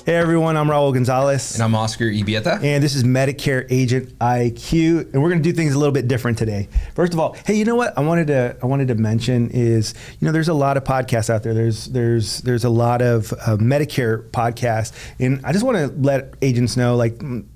Hey everyone, I'm Raul Gonzalez. And I'm Oscar Ibieta. And this is Medicare Agent IQ. And we're going to do things a little bit different today. First of all, hey, you know what I wanted to mention is, there's a lot of podcasts out there. There's a lot of Medicare podcasts. And I just want to let agents know, I'm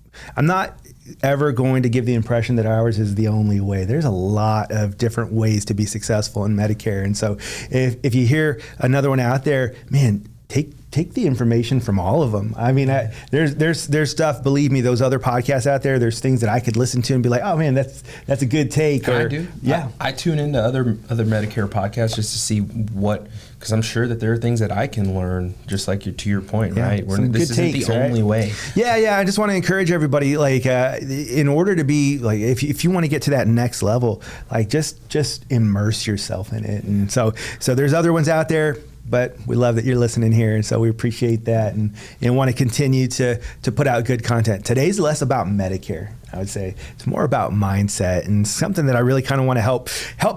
not ever going to give the impression that ours is the only way. There's a lot of different ways to be successful in Medicare. And so if you hear another one out there, man, take the information from all of them. I mean, there's stuff, believe me, those other podcasts out there, there's things that I could listen to and be like, oh man, that's a good take. I do. Yeah. I tune into other Medicare podcasts just to see because I'm sure that there are things that I can learn, just like to your point, right? This isn't the only way. Yeah. I just want to encourage everybody, in order to be, if you want to get to that next level, just immerse yourself in it. And so there's other ones out there, but we love that you're listening here, and so we appreciate that and want to continue to put out good content. Today's less about Medicare, I would say. It's more about mindset, and something that I really kind of want to help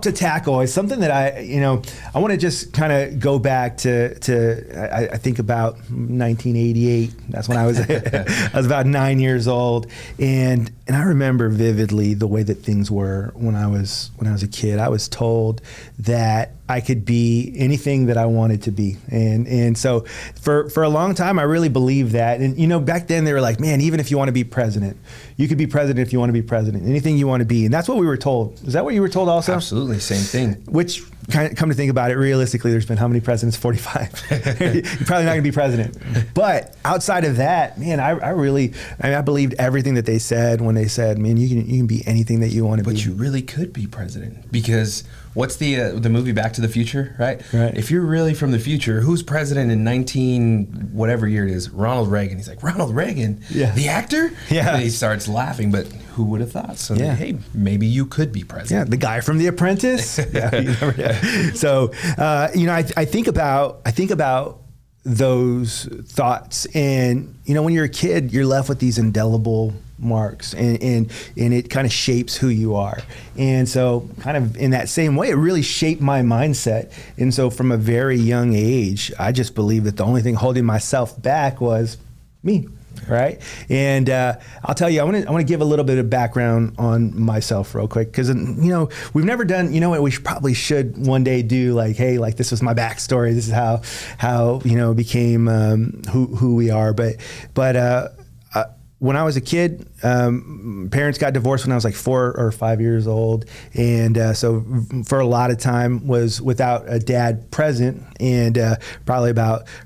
to tackle is something that I want to just kind of go back to I think about 1988. That's when I was I was about 9 years old, and I remember vividly the way that things were when I was a kid. I was told that I could be anything that I wanted to be. And so for a long time, I really believed that. And, back then they were like, man, even if you want to be president, you could be president if you want to be president, anything you want to be. And that's what we were told. Is that what you were told also? Absolutely. Same thing. Which, come to think about it, realistically, there's been how many presidents? 45. You're probably not going to be president. But outside of that, man, I believed everything that they said when they said, man, you can be anything that you want to be. But you really could be president, because what's the movie Back to the Future, right? Right. If you're really from the future, who's president in 19 whatever year it is? Ronald Reagan. He's like, Ronald Reagan? Yeah. The actor? Yeah. And he starts laughing, but who would have thought? So, hey, maybe you could be president. Yeah, the guy from The Apprentice. So, I think about those thoughts, and when you're a kid, you're left with these indelible marks, and it kind of shapes who you are. And so kind of in that same way, it really shaped my mindset. And so from a very young age, I just believed that the only thing holding myself back was me. Right. And I'll tell you, I want to give a little bit of background on myself real quick, because, we've never done, what we probably should one day do, this was my backstory. This is how became who we are. But when I was a kid, parents got divorced when I was 4 or 5 years old. And so for a lot of time was without a dad present, and probably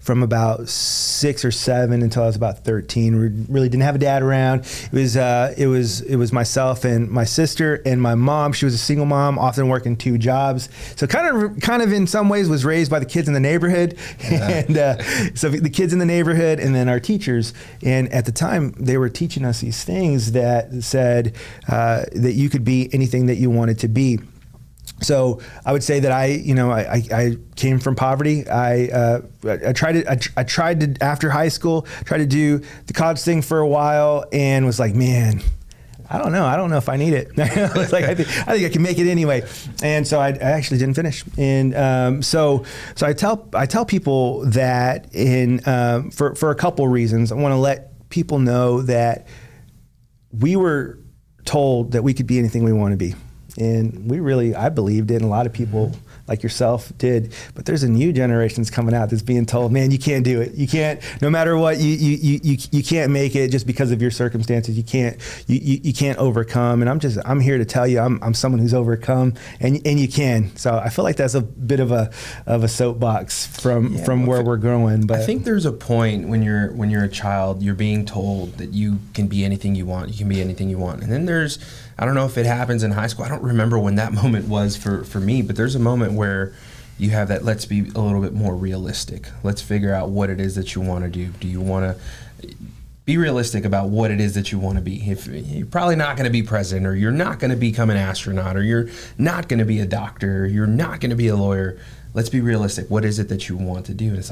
from about 6 or 7 until I was about 13. We really didn't have a dad around. It was myself and my sister and my mom. She was a single mom, often working 2 jobs. So kind of in some ways was raised by the kids in the neighborhood. Yeah. And so the kids in the neighborhood, and then our teachers. And at the time, they were teaching us these things that said that you could be anything that you wanted to be. So I would say that I came from poverty. I tried to after high school, tried to do the college thing for a while, and was like, man, I don't know if I need it. It's I think I can make it anyway. And so I actually didn't finish. And so I tell people that for a couple reasons. I want to let people know that we were told that we could be anything we want to be. And I believed it, and a lot of people like yourself did. But there's a new generation that's coming out that's being told, man, you can't do it. You can't, no matter what, you can't make it just because of your circumstances. You can't overcome. And I'm here to tell you, I'm someone who's overcome, and you can. So I feel like that's a bit of a soapbox from where we're growing. But I think there's a point when you're a child, you're being told that you can be anything you want. You can be anything you want. And then I don't know if it happens in high school. I don't remember when that moment was for me, but there's a moment where you have that, let's be a little bit more realistic. Let's figure out what it is that you want to do. Do you want to be realistic about what it is that you want to be? If you're probably not going to be president, or you're not going to become an astronaut, or you're not going to be a doctor, or you're not going to be a lawyer, let's be realistic. What is it that you want to do? And it's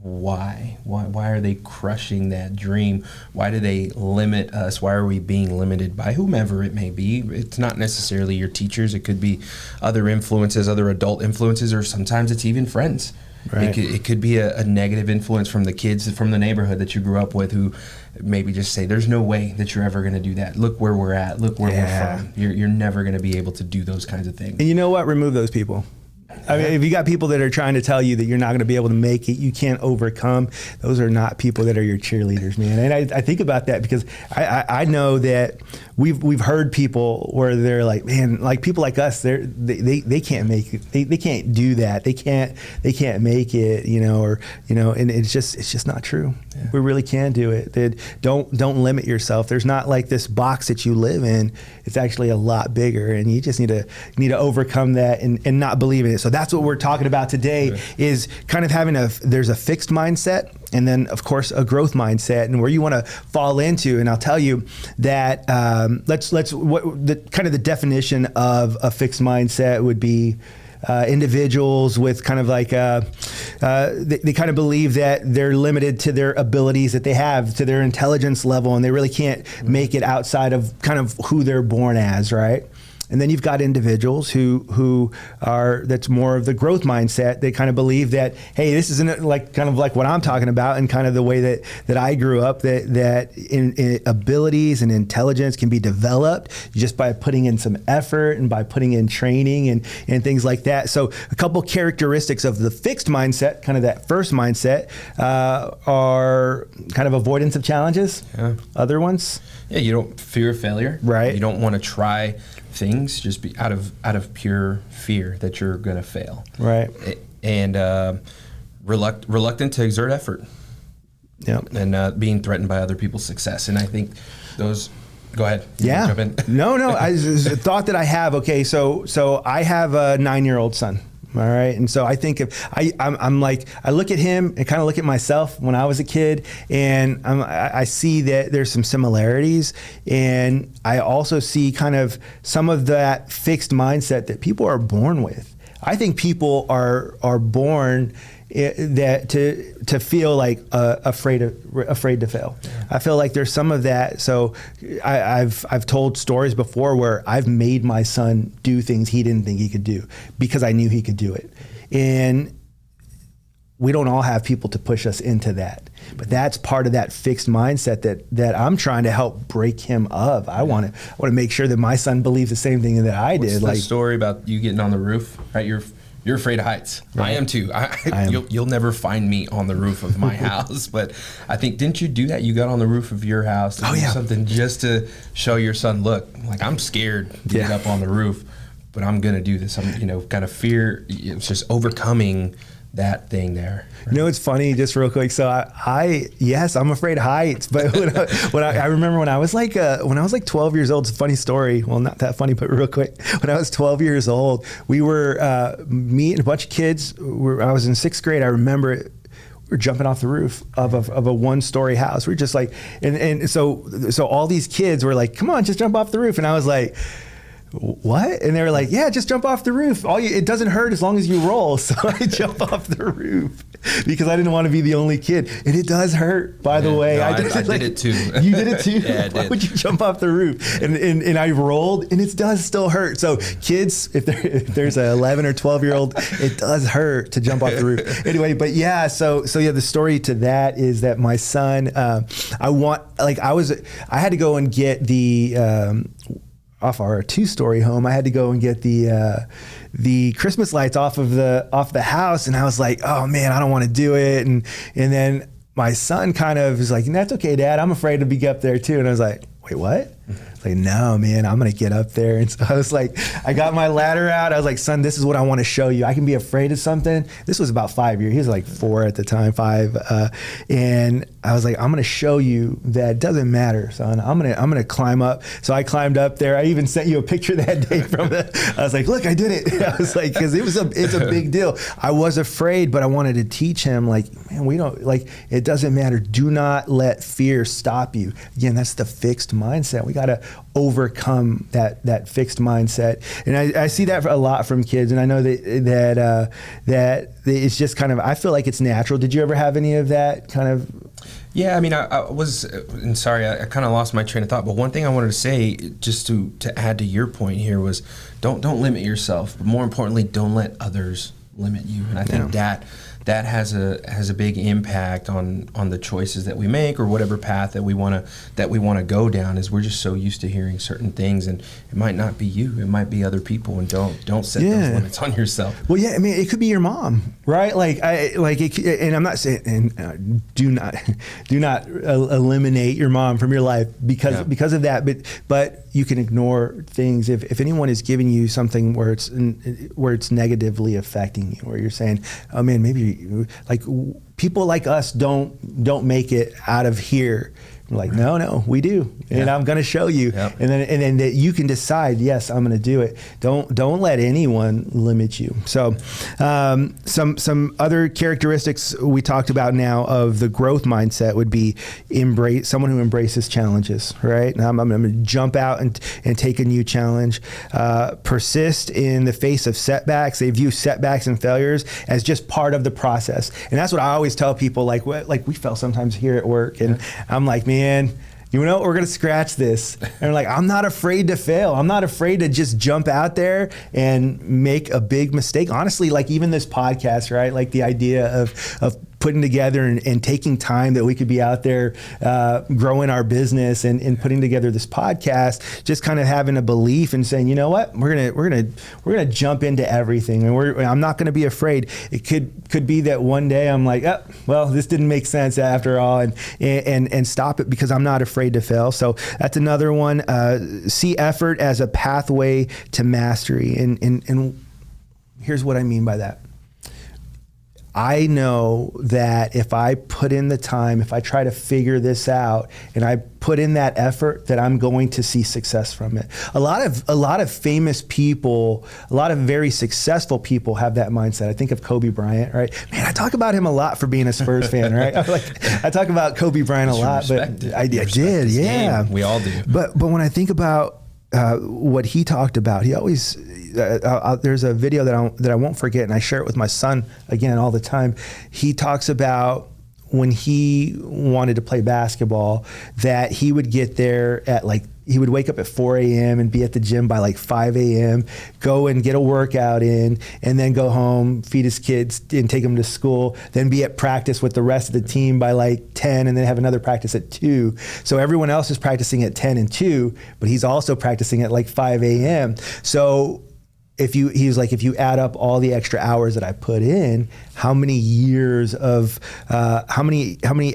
why are they crushing that dream? Why do they limit us? Why are we being limited by whomever it may be? It's not necessarily your teachers. It could be other influences, other adult influences, or sometimes it's even friends. Right. It could be a negative influence from the kids from the neighborhood that you grew up with, who maybe just say, there's no way that you're ever going to do that. Look where we're at. Look where we're from. You're never going to be able to do those kinds of things. And you know what? Remove those people. I mean, if you got people that are trying to tell you that you're not going to be able to make it, you can't overcome, those are not people that are your cheerleaders, man. And I think about that because I know that we've heard people where they're like, man, like people like us, they can't make it. They can't do that. They can't make it, and it's just not true. Yeah. We really can do it. Don't limit yourself. There's not like this box that you live in. It's actually a lot bigger, and you just need to overcome that and not believe in it. So that's what we're talking about today, is kind of having there's a fixed mindset, and then of course a growth mindset, and where you want to fall into. And I'll tell you that the definition of a fixed mindset would be individuals with kind of like they kind of believe that they're limited to their abilities that they have, to their intelligence level, and they really can't make it outside of kind of who they're born as, right? And then you've got individuals who are, that's more of the growth mindset. They kind of believe that, hey, this isn't like kind of like what I'm talking about, and kind of the way that I grew up, that in abilities and intelligence can be developed just by putting in some effort and by putting in training and things like that. So a couple characteristics of the fixed mindset, kind of that first mindset, are kind of avoidance of challenges. Yeah. Other ones? Yeah, you don't fear failure. Right. You don't want to try things just be out of pure fear that you're going to fail. Right. And reluctant to exert effort. Yep. And being threatened by other people's success. And I think those, go ahead. Yeah. Jump in. No, I thought that I have, okay, so I have a 9-year-old son. All right. And so I think if I'm like, I look at him and kind of look at myself when I was a kid, and I see that there's some similarities. And I also see kind of some of that fixed mindset that people are born with. I think people are born that to feel like afraid to fail. Yeah. I feel like there's some of that. So I've told stories before where I've made my son do things he didn't think he could do because I knew he could do it. And we don't all have people to push us into that, but that's part of that fixed mindset that I'm trying to help break him of. I want to make sure that my son believes the same thing that I did. What's the story about you getting on the roof, right? You're afraid of heights. Right. I am too. You'll never find me on the roof of my house. But I think, didn't you do that? You got on the roof of your house to do something just to show your son, look, like I'm scared to get up on the roof, but I'm going to do this. I'm, kind of fear. It's just overcoming that thing there. Right? You know, it's funny, just real quick. So yes, I'm afraid of heights, but I remember when I was like 12 years old, it's a funny story. Well, not that funny, but real quick. When I was 12 years old, we were, me and a bunch of kids, I was in 6th grade. I remember it. We were jumping off the roof of a 1-story house. We were just like, and so all these kids were like, come on, just jump off the roof. And I was like, what? And they were like, yeah, just jump off the roof. It doesn't hurt as long as you roll. So I jump off the roof because I didn't want to be the only kid. And it does hurt, by the way. No, I did it too. You did it too? Yeah, I did. Why would you jump off the roof? And I rolled, and it does still hurt. So kids, if there's an 11 or 12-year-old, it does hurt to jump off the roof. Anyway, but yeah, so the story to that is that my son, I had to go and get the, off our 2-story home, I had to go and get the Christmas lights off the house, and I was like, oh man, I don't want to do it. And then my son kind of was like, that's okay, Dad, I'm afraid to be up there too. And I was like, wait, what? It's like, no, man, I'm going to get up there. And so I was like, I got my ladder out. I was like, son, this is what I want to show you. I can be afraid of something. This was about 5 years. He was like 4 at the time, 5. And I was like, I'm going to show you that it doesn't matter, son. I'm going to climb up. So I climbed up there. I even sent you a picture that day from it. I was like, look, I did it. I was like, because it's a big deal. I was afraid, but I wanted to teach him, like, man, we don't, like, it doesn't matter. Do not let fear stop you. Again, that's the fixed mindset. We got to overcome that fixed mindset. And I see that a lot from kids. And I know that it's just kind of, I feel like it's natural. Did you ever have any of that kind of? Yeah, I mean, I was, and sorry, I kind of lost my train of thought, but one thing I wanted to say, just to add to your point here, was don't limit yourself, but more importantly, don't let others limit you. And I think that has a big impact on the choices that we make, or whatever path that we want to go down. Is we're just so used to hearing certain things, and it might not be you, it might be other people, and don't set those limits on yourself. Well, yeah, I mean, it could be your mom, right? And I'm not saying, and do not eliminate your mom from your life because of that, but you can ignore things if anyone is giving you something where it's negatively affecting you, where you're saying, oh man, maybe like people like us don't make it out of here. I'm like, no, we do, and I'm going to show you, and then that you can decide. Yes, I'm going to do it. Don't let anyone limit you. So, some other characteristics we talked about now of the growth mindset would be someone who embraces challenges. Right now, I'm going to jump out and take a new challenge. Persist in the face of setbacks. They view setbacks and failures as just part of the process, and that's what I always tell people. Like we fail sometimes here at work, and I'm like, man, you know, we're going to scratch this. And like, I'm not afraid to fail. I'm not afraid to just jump out there and make a big mistake. Honestly, like even this podcast, right? Like the idea of putting together and taking time that we could be out there growing our business and putting together this podcast, just kind of having a belief and saying, you know what, we're gonna jump into everything, and I'm not gonna be afraid. It could be that one day I'm like, oh, well, this didn't make sense after all, and stop it, because I'm not afraid to fail. So that's another one. See effort as a pathway to mastery, and here's what I mean by that. I know that if I put in the time, if I try to figure this out and I put in that effort, that I'm going to see success from it. A lot of famous people, a lot of very successful people have that mindset. I think of Kobe Bryant, right? Man, I talk about him a lot for being a Spurs fan, right? I talk about Kobe Bryant a lot, but I did, yeah. Game. We all do. But when I think about what he talked about, he always there's a video that I won't forget, and I share it with my son again all the time. He talks about when he wanted to play basketball, that he would get there at he would wake up at 4 a.m. and be at the gym by 5 a.m., go and get a workout in, and then go home, feed his kids and take them to school, then be at practice with the rest of the team by 10, and then have another practice at 2. So everyone else is practicing at 10 and 2, but he's also practicing at 5 a.m. So if you add up all the extra hours that I put in, how many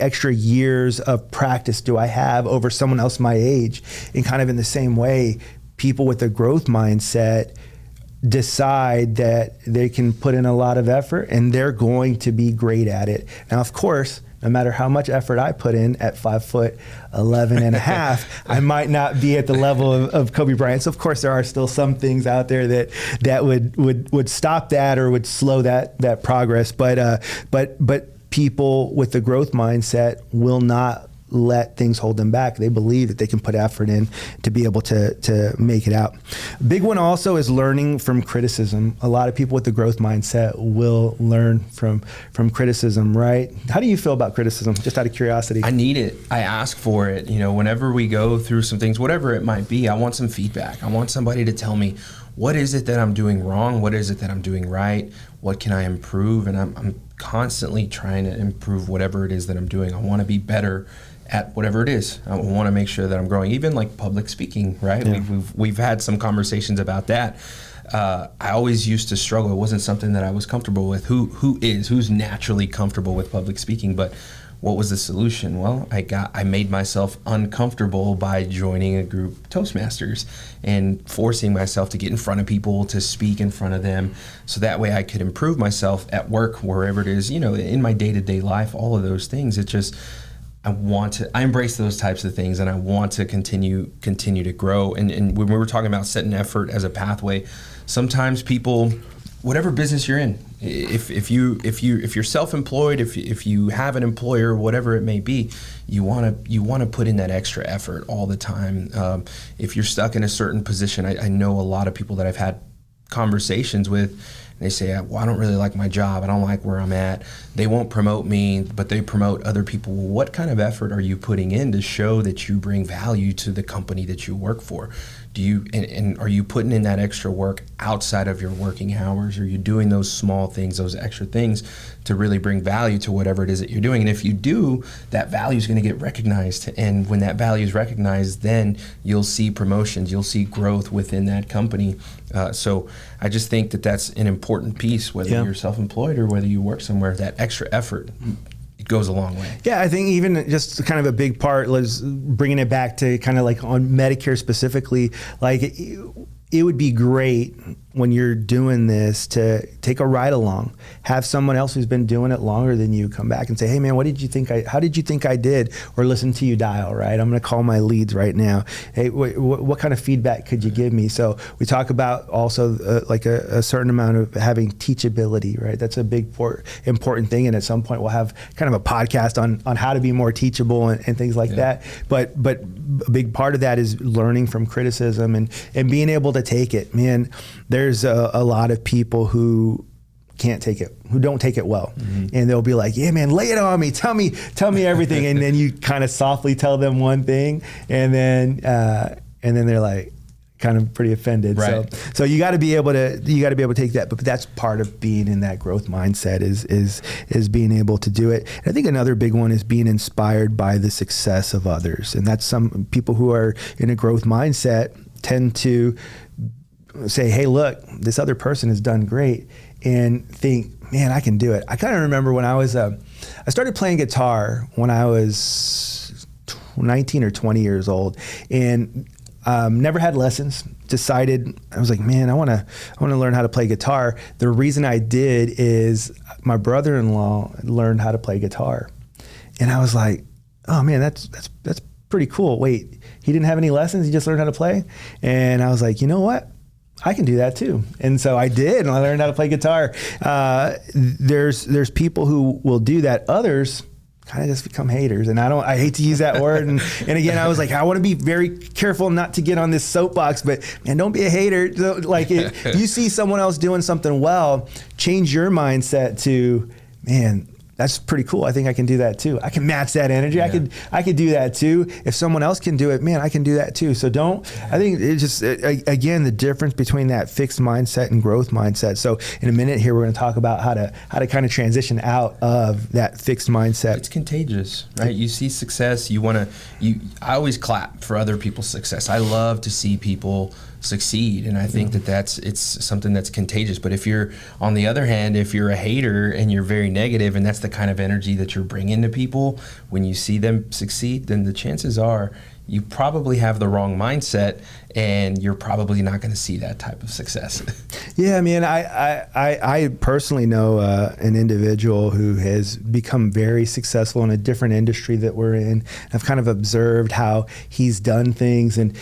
extra years of practice do I have over someone else my age? And kind of in the same way, people with a growth mindset decide that they can put in a lot of effort and they're going to be great at it. Now, of course, no matter how much effort I put in at 5'11" and a half, I might not be at the level of Kobe Bryant. So of course there are still some things out there that would stop that or would slow that progress. But people with the growth mindset will not let things hold them back. They believe that they can put effort in to be able to make it out. Big one also is learning from criticism. A lot of people with the growth mindset will learn from criticism, right? How do you feel about criticism, just out of curiosity? I need it. I ask for it. Whenever we go through some things, whatever it might be, I want some feedback. I want somebody to tell me, what is it that I'm doing wrong? What is it that I'm doing right? What can I improve? And I'm constantly trying to improve whatever it is that I'm doing. I want to be better at whatever it is. I want to make sure that I'm growing, even public speaking, right? Yeah. We've had some conversations about that. I always used to struggle. It wasn't something that I was comfortable with. Who's naturally comfortable with public speaking? But what was the solution? Well, I made myself uncomfortable by joining a group, Toastmasters, and forcing myself to get in front of people, to speak in front of them, so that way I could improve myself at work, wherever it is, in my day-to-day life, all of those things. It just, I embrace those types of things, and I want to continue to grow. And when we were talking about setting effort as a pathway, sometimes people, whatever business you're in, if you're self-employed, if you have an employer, whatever it may be, you want to put in that extra effort all the time. If you're stuck in a certain position, I know a lot of people that I've had conversations with. They say, well, I don't really like my job. I don't like where I'm at. They won't promote me, but they promote other people. Well, what kind of effort are you putting in to show that you bring value to the company that you work for? and are you putting in that extra work outside of your working hours? Are you doing those small things, those extra things to really bring value to whatever it is that you're doing? And if you do, that value is going to get recognized. And when that value is recognized, then you'll see promotions, you'll see growth within that company. So I just think that that's an important piece, whether you're self-employed or whether you work somewhere, that extra effort. It goes a long way. Yeah, I think even just kind of a big part was bringing it back to kind of like on Medicare specifically, like it would be great when you're doing this to take a ride along, have someone else who's been doing it longer than you come back and say, hey man, how did you think I did? Or listen to you dial, right? I'm going to call my leads right now. Hey, what kind of feedback could you give me? So we talk about also like a certain amount of having teachability, right? That's a big important thing. And at some point we'll have kind of a podcast on how to be more teachable and things like that. But a big part of that is learning from criticism and being able to take it. Man, there's a lot of people who can't take it, who don't take it well. And they'll be like, yeah, man, lay it on me. Tell me everything. And then you kind of softly tell them one thing and then they're like kind of pretty offended. Right. So you got to be able to take that, but that's part of being in that growth mindset is being able to do it. And I think another big one is being inspired by the success of others. And that's some people who are in a growth mindset tend to say, hey, look, this other person has done great, and think, man, I can do it. I kind of remember when I started playing guitar when I was 19 or 20 years old, and never had lessons. Decided, I was like, man, I want to learn how to play guitar. The reason I did is my brother-in-law learned how to play guitar, and I was like, oh man, that's pretty cool. Wait, he didn't have any lessons, he just learned how to play? And I was like, you know what? I can do that too. And so I did, and I learned how to play guitar. There's people who will do that. Others kind of just become haters. And I hate to use that word. And again, I was like, I want to be very careful not to get on this soapbox, but man, don't be a hater. So, like you see someone else doing something well, change your mindset to, man, that's pretty cool. I think I can do that too. I can match that energy. Yeah. I could do that too. If someone else can do it, man, I can do that too. So I think it's just, again, the difference between that fixed mindset and growth mindset. So in a minute here, we're going to talk about how to kind of transition out of that fixed mindset. It's contagious, right? You see success, I always clap for other people's success. I love to see people succeed, and I think it's something that's contagious. But if you're, on the other hand, if you're a hater and you're very negative, and that's the kind of energy that you're bringing to people when you see them succeed, then the chances are you probably have the wrong mindset, and you're probably not going to see that type of success. Yeah, man, I personally know an individual who has become very successful in a different industry that we're in. I've kind of observed how he's done things, and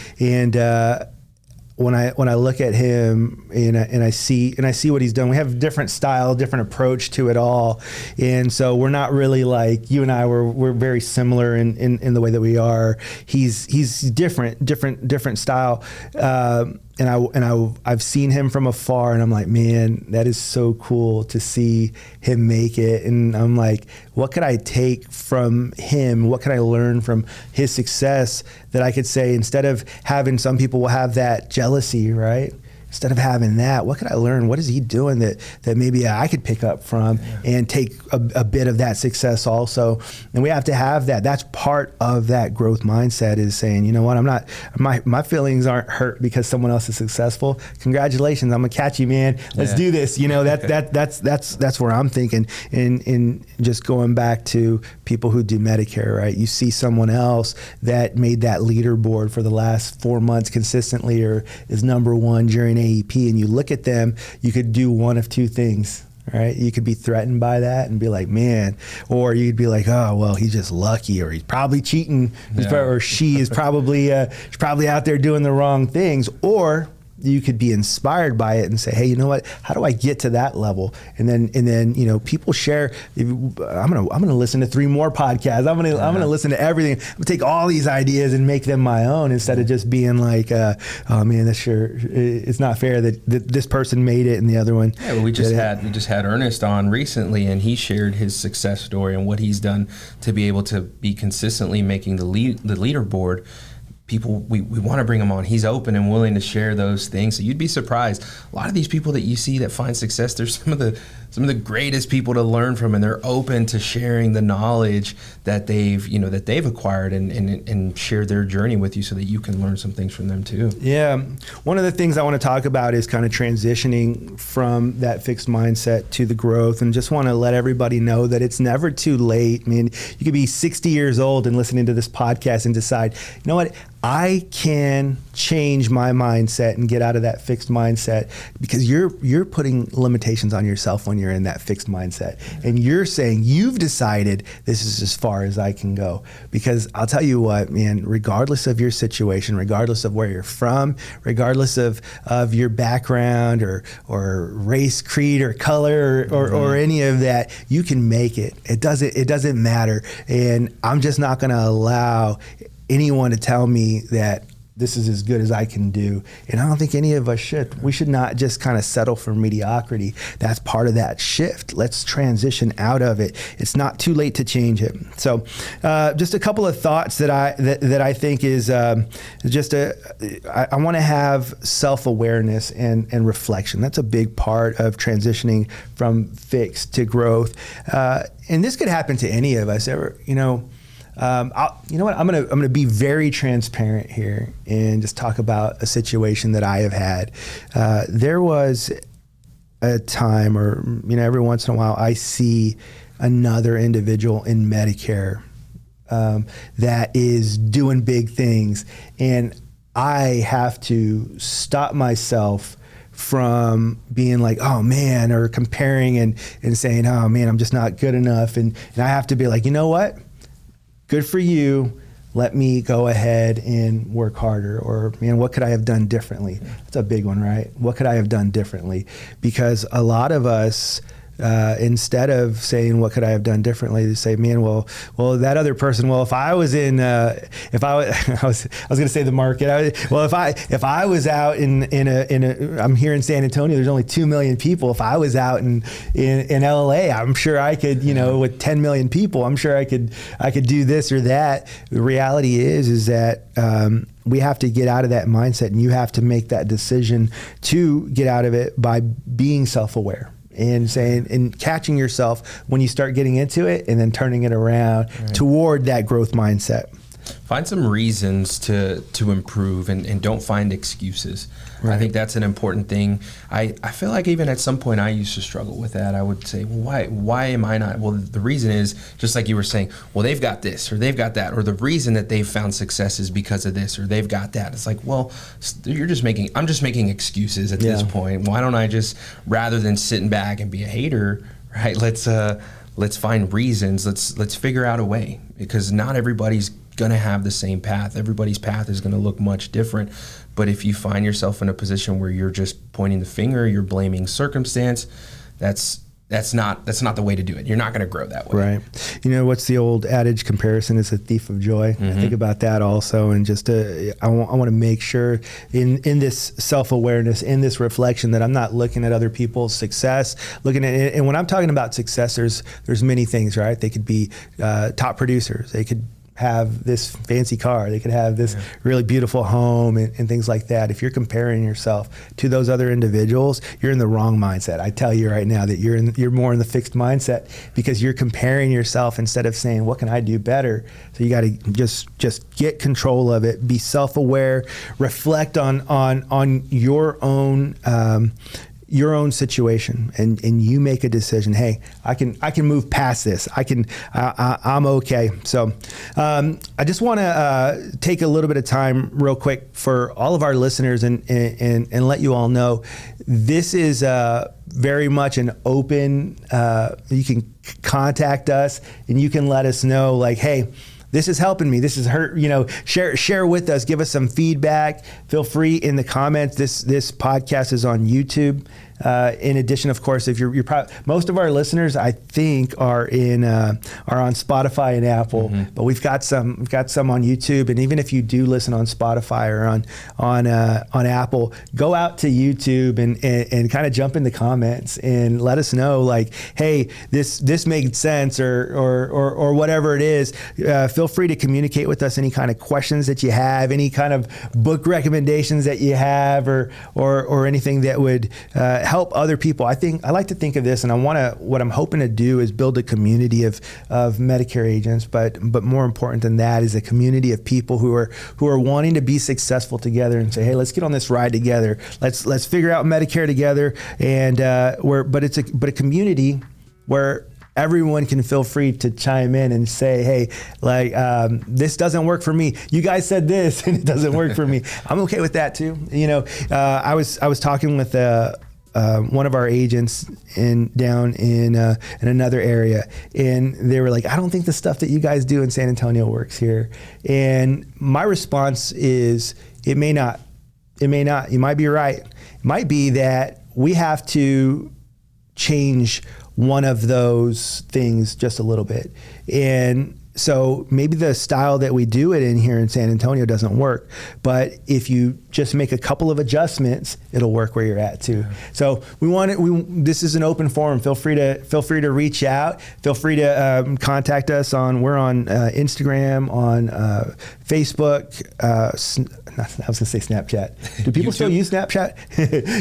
when I look at him and I see what he's done, we have different style, different approach to it all, and so we're not really like you and I. We're very similar in the way that we are. He's different style, and I've seen him from afar, and I'm like, man, that is so cool to see him make it. And I'm like, what could I take from him? What can I learn from his success that I could say, instead of having, some people will have that jealousy, right? Instead of having that, what could I learn? What is he doing that maybe I could pick up from and take a bit of that success also? And we have to have that. That's part of that growth mindset, is saying, you know what, my feelings aren't hurt because someone else is successful. Congratulations, I'm gonna catch you, man. Let's do this. You know, that's where I'm thinking. And just going back to people who do Medicare, right? You see someone else that made that leaderboard for the last 4 months consistently, or is number one during AEP, and you look at them, you could do one of two things, right? You could be threatened by that and be like, man, or you'd be like, oh, well, he's just lucky, or he's probably cheating, or she is probably out there doing the wrong things. Or you could be inspired by it and say, hey, you know what? How do I get to that level? And then you know, people share. I'm gonna listen to 3 more podcasts. I'm gonna listen to everything. I'm gonna take all these ideas and make them my own, instead of just being like, oh man, it's not fair that this person made it and the other one. Yeah, well, we just had Ernest on recently, and he shared his success story and what he's done to be able to be consistently making the leaderboard. people, we want to bring him on. He's open and willing to share those things. So you'd be surprised. A lot of these people that you see that find success, they're some of the greatest people to learn from, and they're open to sharing the knowledge that they've acquired and share their journey with you so that you can learn some things from them too. Yeah. One of the things I want to talk about is kind of transitioning from that fixed mindset to the growth, and just want to let everybody know that it's never too late. I mean, you could be 60 years old and listening to this podcast and decide, you know what, I can change my mindset and get out of that fixed mindset, because you're putting limitations on yourself when you're in that fixed mindset. And you're saying, you've decided this is as far as I can go. Because I'll tell you what, man, regardless of your situation, regardless of where you're from, regardless of your background or race, creed, or color, or any of that, you can make it. It doesn't matter. And I'm just not going to allow anyone to tell me that this is as good as I can do. And I don't think any of us should. We should not just kind of settle for mediocrity. That's part of that shift. Let's transition out of it. It's not too late to change it. So just a couple of thoughts that I think is I want to have self-awareness and reflection. That's a big part of transitioning from fixed to growth. And this could happen to any of us. You know what? I'm gonna be very transparent here and just talk about a situation that I have had. There was a time, or every once in a while, I see another individual in Medicare that is doing big things, and I have to stop myself from being like, oh man, or comparing and saying, oh man, I'm just not good enough, and I have to be like, you know what? Good for you. Let me go ahead and work harder. Or, man, what could I have done differently? That's a big one, right? What could I have done differently? Because a lot of us, instead of saying what could I have done differently, they say, man, well, that other person. Well, if I was in, I was going to say the market. If I was out I'm here in San Antonio. There's only 2 million people. If I was out in LA, I'm sure I could, with 10 million people, I'm sure I could do this or that. The reality is that we have to get out of that mindset, and you have to make that decision to get out of it by being self-aware. And saying and catching yourself when you start getting into it, and then turning it around toward that growth mindset. Find some reasons to improve, and don't find excuses. Right. I think that's an important thing. I feel like even at some point I used to struggle with that. I would say, well, why am I not? Well, the reason is, just like you were saying, well, they've got this or they've got that, or the reason that they've found success is because of this or they've got that. It's like, well, I'm just making excuses at this point. Why don't I just, rather than sitting back and be a hater, right? Let's find reasons. Let's figure out a way, because not everybody's going to have the same path. Everybody's path is going to look much different. But if you find yourself in a position where you're just pointing the finger, you're blaming circumstance, that's not the way to do it. You're not going to grow that way. Right. What's the old adage? Comparison is a thief of joy. Mm-hmm. I think about that also, and just I want to make sure in this self-awareness, in this reflection, that I'm not looking at other people's success, looking at it. And when I'm talking about success, there's many things, right? They could be top producers. They could have this fancy car. They could have this really beautiful home and things like that. If you're comparing yourself to those other individuals, you're in the wrong mindset. I tell you right now that you're more in the fixed mindset, because you're comparing yourself instead of saying, what can I do better? So you got to just get control of it. Be self-aware. Reflect on your own situation, and you make a decision. Hey, I can move past this. I'm okay. So I just want to take a little bit of time real quick for all of our listeners and let you all know this is very much an open, you can contact us and you can let us know, like, hey, this is helping me. This is share with us. Give us some feedback. Feel free in the comments. This podcast is on YouTube. In addition, of course, if you're most of our listeners, I think, are on Spotify and Apple, but we've got some on YouTube, and even if you do listen on Spotify or on Apple, go out to YouTube and kind of jump in the comments and let us know, like, hey, this made sense, or whatever it is. Feel free to communicate with us any kind of questions that you have, any kind of book recommendations that you have, or anything that would help other people. I like to think of this, and what I'm hoping to do is build a community of Medicare agents, but more important than that is a community of people who are wanting to be successful together and say, hey, let's get on this ride together. Let's figure out Medicare together, and but a community where everyone can feel free to chime in and say, hey, like, this doesn't work for me. You guys said this and it doesn't work for me. I'm okay with that too. I was talking with one of our agents down in another area, and they were like, I don't think the stuff that you guys do in San Antonio works here. And my response is, it may not. You might be right. It might be that we have to change one of those things just a little bit. And so maybe the style that we do it in here in San Antonio doesn't work, but if you just make a couple of adjustments, it'll work where you're at too. So this is an open forum. Feel free to reach out. Feel free to contact us we're on Instagram, on Facebook. I was gonna say Snapchat. Do people still use Snapchat?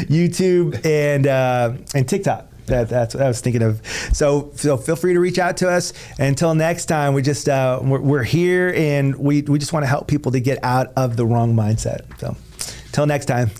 YouTube and TikTok. That's what I was thinking of. So feel free to reach out to us. And until next time, we're here, and we just want to help people to get out of the wrong mindset. So till next time.